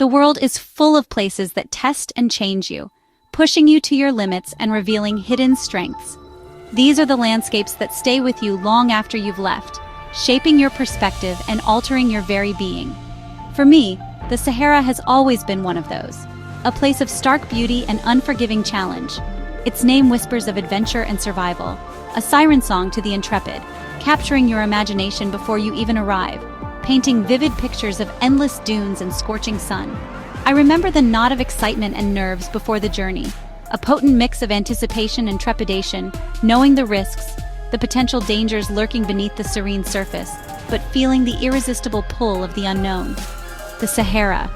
The world is full of places that test and change you, pushing you to your limits and revealing hidden strengths. These are the landscapes that stay with you long after you've left, shaping your perspective and altering your very being. For me, the Sahara has always been one of those, a place of stark beauty and unforgiving challenge. Its name whispers of adventure and survival, a siren song to the intrepid, capturing your imagination before you even arrive, painting vivid pictures of endless dunes and scorching sun. I remember the knot of excitement and nerves before the journey, a potent mix of anticipation and trepidation, knowing the risks, the potential dangers lurking beneath the serene surface, but feeling the irresistible pull of the unknown. The Sahara,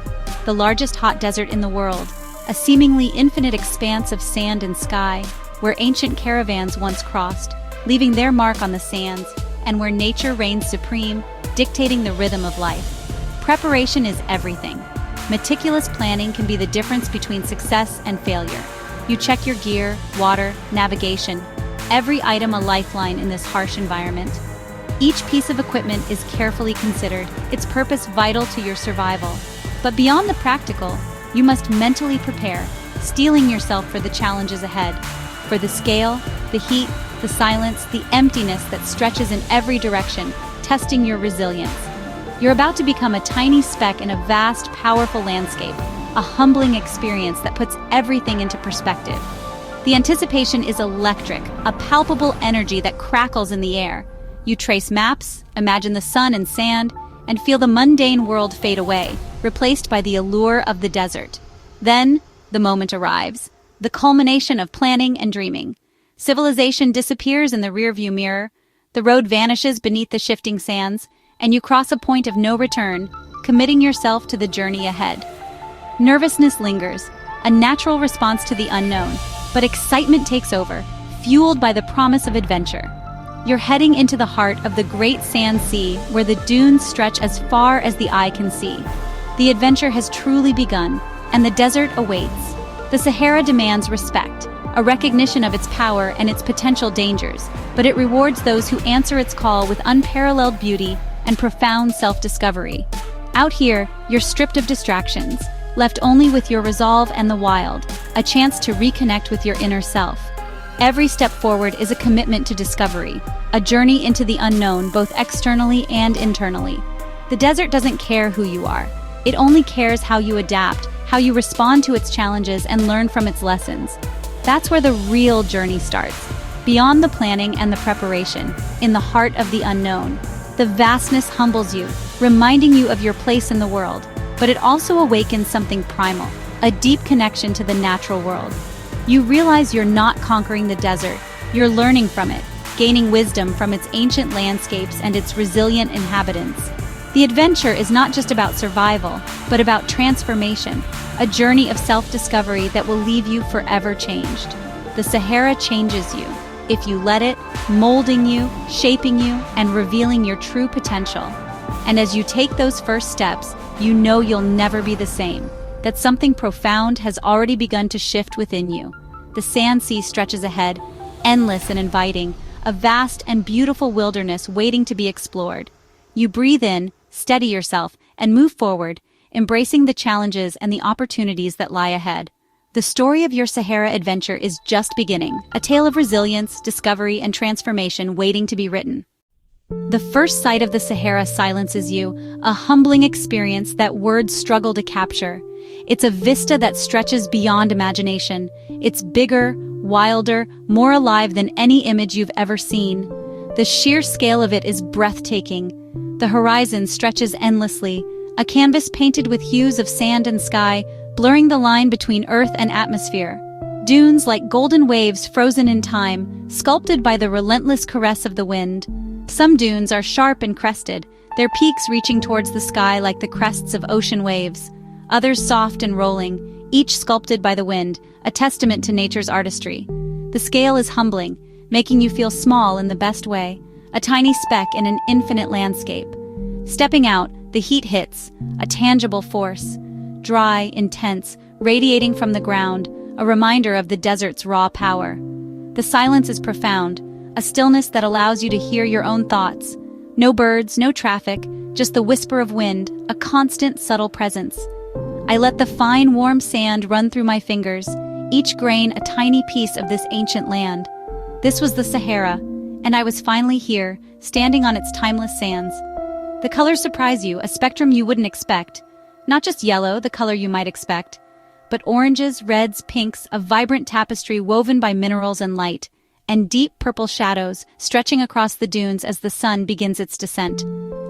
the largest hot desert in the world, a seemingly infinite expanse of sand and sky, where ancient caravans once crossed, leaving their mark on the sands, and where nature reigns supreme, dictating the rhythm of life. Preparation is everything. Meticulous planning can be the difference between success and failure. You check your gear, water, navigation, every item a lifeline in this harsh environment. Each piece of equipment is carefully considered, its purpose vital to your survival. But beyond the practical, you must mentally prepare, steeling yourself for the challenges ahead, for the scale, the heat, the silence, the emptiness that stretches in every direction, testing your resilience. You're about to become a tiny speck in a vast, powerful landscape, a humbling experience that puts everything into perspective. The anticipation is electric, a palpable energy that crackles in the air. You trace maps, imagine the sun and sand, and feel the mundane world fade away, replaced by the allure of the desert. Then, the moment arrives, the culmination of planning and dreaming. Civilization disappears in the rearview mirror, the road vanishes beneath the shifting sands, and you cross a point of no return, committing yourself to the journey ahead. Nervousness lingers, a natural response to the unknown, but excitement takes over, fueled by the promise of adventure. You're heading into the heart of the great sand sea, where the dunes stretch as far as the eye can see. The adventure has truly begun, and the desert awaits. The Sahara demands respect, a recognition of its power and its potential dangers, but it rewards those who answer its call with unparalleled beauty and profound self-discovery. Out here, you're stripped of distractions, left only with your resolve and the wild, a chance to reconnect with your inner self. Every step forward is a commitment to discovery, a journey into the unknown both externally and internally. The desert doesn't care who you are. It only cares how you adapt, how you respond to its challenges and learn from its lessons. That's where the real journey starts, beyond the planning and the preparation, in the heart of the unknown. The vastness humbles you, reminding you of your place in the world, but it also awakens something primal, a deep connection to the natural world. You realize you're not conquering the desert, you're learning from it, gaining wisdom from its ancient landscapes and its resilient inhabitants. The adventure is not just about survival, but about transformation, a journey of self-discovery that will leave you forever changed. The Sahara changes you, if you let it, molding you, shaping you, and revealing your true potential. And as you take those first steps, you know you'll never be the same, that something profound has already begun to shift within you. The sand sea stretches ahead, endless and inviting, a vast and beautiful wilderness waiting to be explored. You breathe in, steady yourself, and move forward, embracing the challenges and the opportunities that lie ahead. The story of your Sahara adventure is just beginning, a tale of resilience, discovery, and transformation waiting to be written. The first sight of the Sahara silences you, a humbling experience that words struggle to capture. It's a vista that stretches beyond imagination. It's bigger, wilder, more alive than any image you've ever seen. The sheer scale of it is breathtaking. The horizon stretches endlessly, a canvas painted with hues of sand and sky, blurring the line between earth and atmosphere. Dunes like golden waves frozen in time, sculpted by the relentless caress of the wind. Some dunes are sharp and crested, their peaks reaching towards the sky like the crests of ocean waves. Others soft and rolling, each sculpted by the wind, a testament to nature's artistry. The scale is humbling, making you feel small in the best way, a tiny speck in an infinite landscape. Stepping out, the heat hits, a tangible force. Dry, intense, radiating from the ground, a reminder of the desert's raw power. The silence is profound, a stillness that allows you to hear your own thoughts. No birds, no traffic, just the whisper of wind, a constant, subtle presence. I let the fine, warm sand run through my fingers, each grain a tiny piece of this ancient land. This was the Sahara, and I was finally here, standing on its timeless sands. The colors surprise you, a spectrum you wouldn't expect. Not just yellow, the color you might expect, but oranges, reds, pinks, a vibrant tapestry woven by minerals and light, and deep purple shadows stretching across the dunes as the sun begins its descent.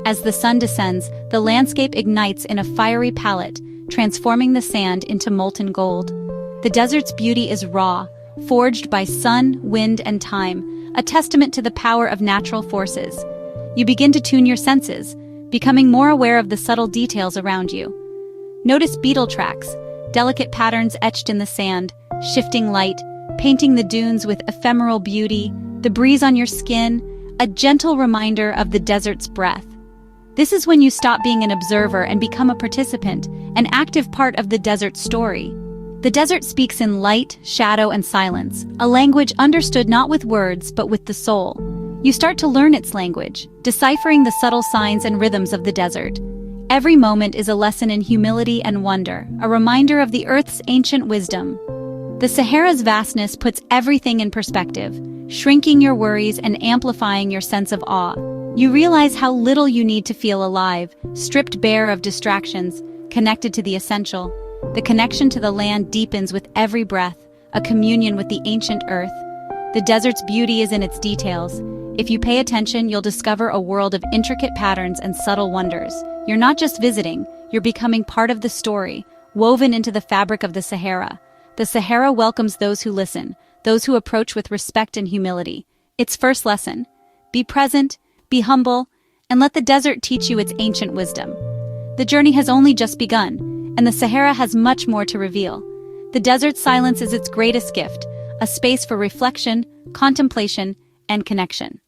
As the sun descends, the landscape ignites in a fiery palette, transforming the sand into molten gold. The desert's beauty is raw, forged by sun, wind, and time, a testament to the power of natural forces. You begin to tune your senses, becoming more aware of the subtle details around you. Notice beetle tracks, delicate patterns etched in the sand, shifting light, painting the dunes with ephemeral beauty, the breeze on your skin, a gentle reminder of the desert's breath. This is when you stop being an observer and become a participant, an active part of the desert's story. The desert speaks in light, shadow, and silence, a language understood not with words but with the soul. You start to learn its language, deciphering the subtle signs and rhythms of the desert. Every moment is a lesson in humility and wonder, a reminder of the earth's ancient wisdom. The Sahara's vastness puts everything in perspective, shrinking your worries and amplifying your sense of awe. You realize how little you need to feel alive, stripped bare of distractions, connected to the essential. The connection to the land deepens with every breath, a communion with the ancient earth. The desert's beauty is in its details. If you pay attention, you'll discover a world of intricate patterns and subtle wonders. You're not just visiting, you're becoming part of the story, woven into the fabric of the Sahara. The Sahara welcomes those who listen, those who approach with respect and humility. Its first lesson: be present, be humble, and let the desert teach you its ancient wisdom. The journey has only just begun, and the Sahara has much more to reveal. The desert's silence is its greatest gift, a space for reflection, contemplation, and connection.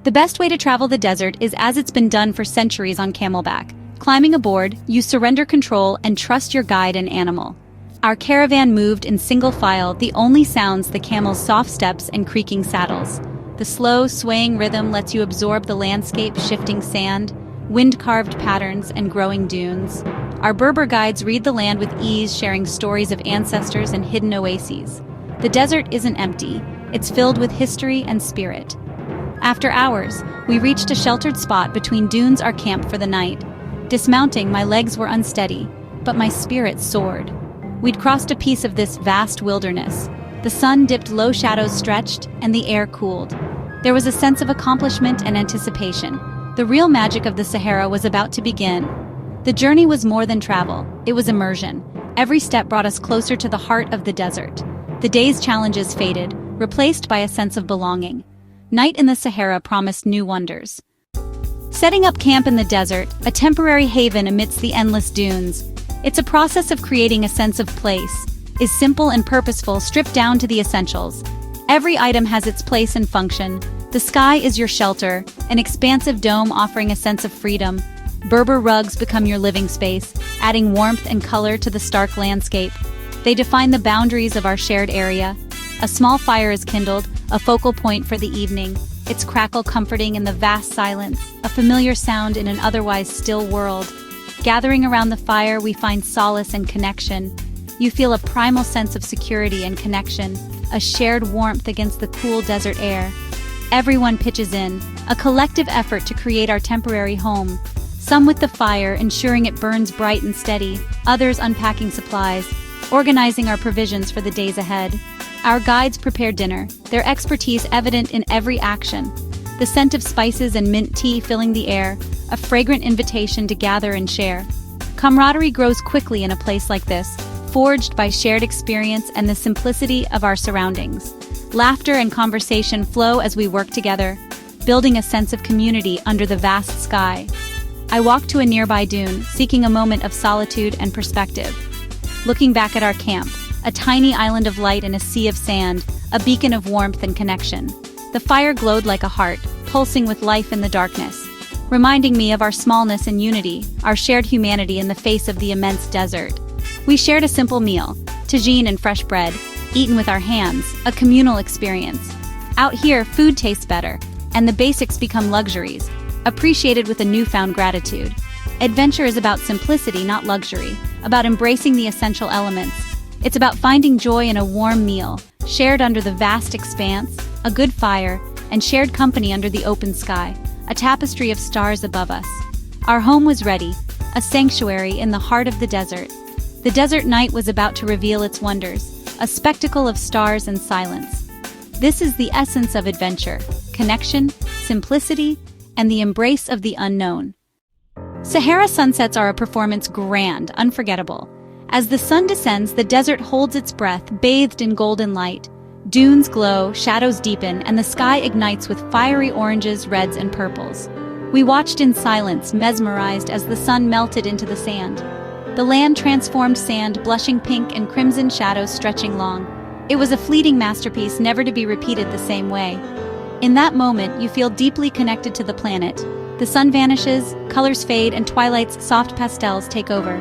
The best way to travel the desert is as it's been done for centuries on camelback. Climbing aboard, you surrender control and trust your guide and animal. Our caravan moved in single file, the only sounds the camel's soft steps and creaking saddles. The slow, swaying rhythm lets you absorb the landscape, shifting sand, wind-carved patterns, and growing dunes. Our Berber guides read the land with ease, sharing stories of ancestors and hidden oases. The desert isn't empty, it's filled with history and spirit. After hours, we reached a sheltered spot between dunes, our camp for the night. Dismounting, my legs were unsteady, but my spirit soared. We'd crossed a piece of this vast wilderness. The sun dipped, low shadows stretched, and the air cooled. There was a sense of accomplishment and anticipation. The real magic of the Sahara was about to begin. The journey was more than travel, it was immersion. Every step brought us closer to the heart of the desert. The day's challenges faded, replaced by a sense of belonging. Night in the Sahara promised new wonders. Setting up camp in the desert, a temporary haven amidst the endless dunes. It's a process of creating a sense of place, is simple and purposeful, stripped down to the essentials. Every item has its place and function. The sky is your shelter, an expansive dome offering a sense of freedom. Berber rugs become your living space, adding warmth and color to the stark landscape. They define the boundaries of our shared area. A small fire is kindled, a focal point for the evening, its crackle comforting in the vast silence, a familiar sound in an otherwise still world. Gathering around the fire, we find solace and connection. You feel a primal sense of security and connection, a shared warmth against the cool desert air. Everyone pitches in, a collective effort to create our temporary home. Some with the fire, ensuring it burns bright and steady, others unpacking supplies, organizing our provisions for the days ahead. Our guides prepare dinner, their expertise evident in every action. The scent of spices and mint tea filling the air, a fragrant invitation to gather and share. Camaraderie grows quickly in a place like this, forged by shared experience and the simplicity of our surroundings. Laughter and conversation flow as we work together, building a sense of community under the vast sky. I walk to a nearby dune, seeking a moment of solitude and perspective. Looking back at our camp, a tiny island of light in a sea of sand, a beacon of warmth and connection. The fire glowed like a heart, pulsing with life in the darkness, reminding me of our smallness and unity, our shared humanity in the face of the immense desert. We shared a simple meal, tagine and fresh bread, eaten with our hands, a communal experience. Out here, food tastes better, and the basics become luxuries, appreciated with a newfound gratitude. Adventure is about simplicity, not luxury, about embracing the essential elements. It's about finding joy in a warm meal, shared under the vast expanse, a good fire, and shared company under the open sky, a tapestry of stars above us. Our home was ready, a sanctuary in the heart of the desert. The desert night was about to reveal its wonders, a spectacle of stars and silence. This is the essence of adventure: connection, simplicity, and the embrace of the unknown. Sahara sunsets are a performance grand, unforgettable. As the sun descends, the desert holds its breath, bathed in golden light. Dunes glow, shadows deepen, and the sky ignites with fiery oranges, reds, and purples. We watched in silence, mesmerized as the sun melted into the sand. The land transformed sand, blushing pink and crimson shadows stretching long. It was a fleeting masterpiece, never to be repeated the same way. In that moment, you feel deeply connected to the planet. The sun vanishes, colors fade, and twilight's soft pastels take over.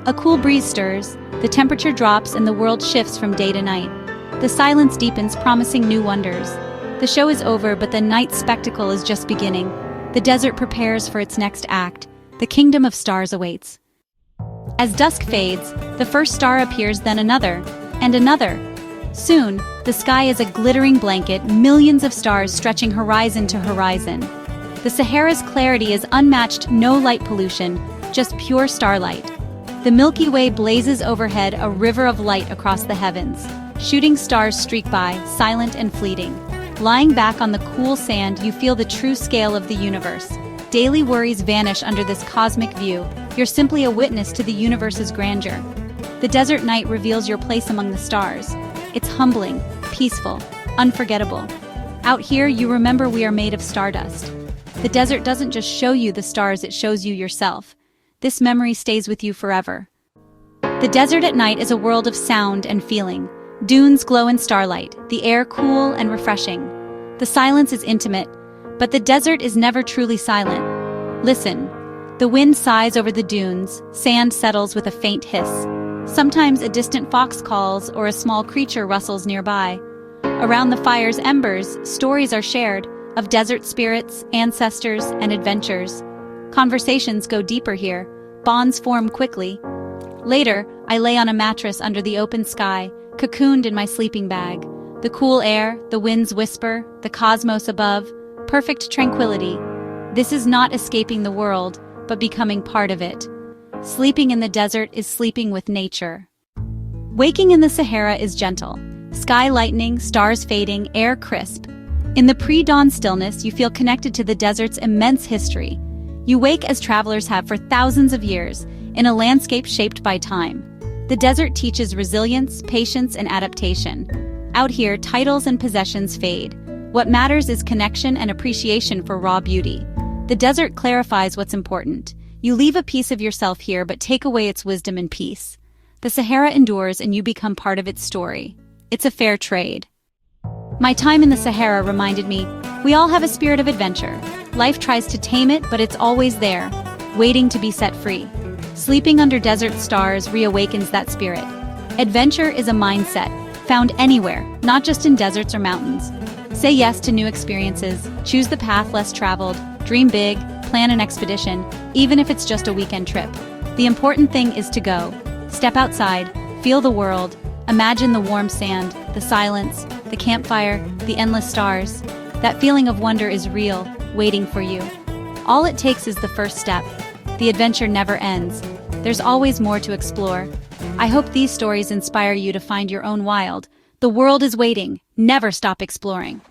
A cool breeze stirs, the temperature drops, and the world shifts from day to night. The silence deepens, promising new wonders. The show is over, but the night's spectacle is just beginning. The desert prepares for its next act. The kingdom of stars awaits. As dusk fades, the first star appears, then another, and another. Soon, the sky is a glittering blanket, millions of stars stretching horizon to horizon. The Sahara's clarity is unmatched, no light pollution, just pure starlight. The Milky Way blazes overhead, a river of light across the heavens. Shooting stars streak by, silent and fleeting. Lying back on the cool sand, you feel the true scale of the universe. Daily worries vanish under this cosmic view. You're simply a witness to the universe's grandeur. The desert night reveals your place among the stars. It's humbling, peaceful, unforgettable. Out here, you remember we are made of stardust. The desert doesn't just show you the stars, it shows you yourself. This memory stays with you forever. The desert at night is a world of sound and feeling. Dunes glow in starlight, the air cool and refreshing. The silence is intimate, but the desert is never truly silent. Listen. The wind sighs over the dunes, sand settles with a faint hiss. Sometimes a distant fox calls or a small creature rustles nearby. Around the fire's embers, stories are shared of desert spirits, ancestors, and adventures. Conversations go deeper here. Bonds form quickly. Later, I lay on a mattress under the open sky, cocooned in my sleeping bag. The cool air, the wind's whisper, the cosmos above, perfect tranquility. This is not escaping the world, but becoming part of it. Sleeping in the desert is sleeping with nature. Waking in the Sahara is gentle. Sky lightening, stars fading, air crisp. In the pre-dawn stillness, you feel connected to the desert's immense history. You wake as travelers have for thousands of years, in a landscape shaped by time. The desert teaches resilience, patience, and adaptation. Out here, titles and possessions fade. What matters is connection and appreciation for raw beauty. The desert clarifies what's important. You leave a piece of yourself here, but take away its wisdom and peace. The Sahara endures, and you become part of its story. It's a fair trade. My time in the Sahara reminded me, we all have a spirit of adventure. Life tries to tame it, but it's always there, waiting to be set free. Sleeping under desert stars reawakens that spirit. Adventure is a mindset, found anywhere, not just in deserts or mountains. Say yes to new experiences, choose the path less traveled, dream big, plan an expedition, even if it's just a weekend trip. The important thing is to go. Step outside, feel the world, imagine the warm sand, the silence, the campfire, the endless stars. That feeling of wonder is real, waiting for you. All it takes is the first step. The adventure never ends. There's always more to explore. I hope these stories inspire you to find your own wild. The world is waiting. Never stop exploring.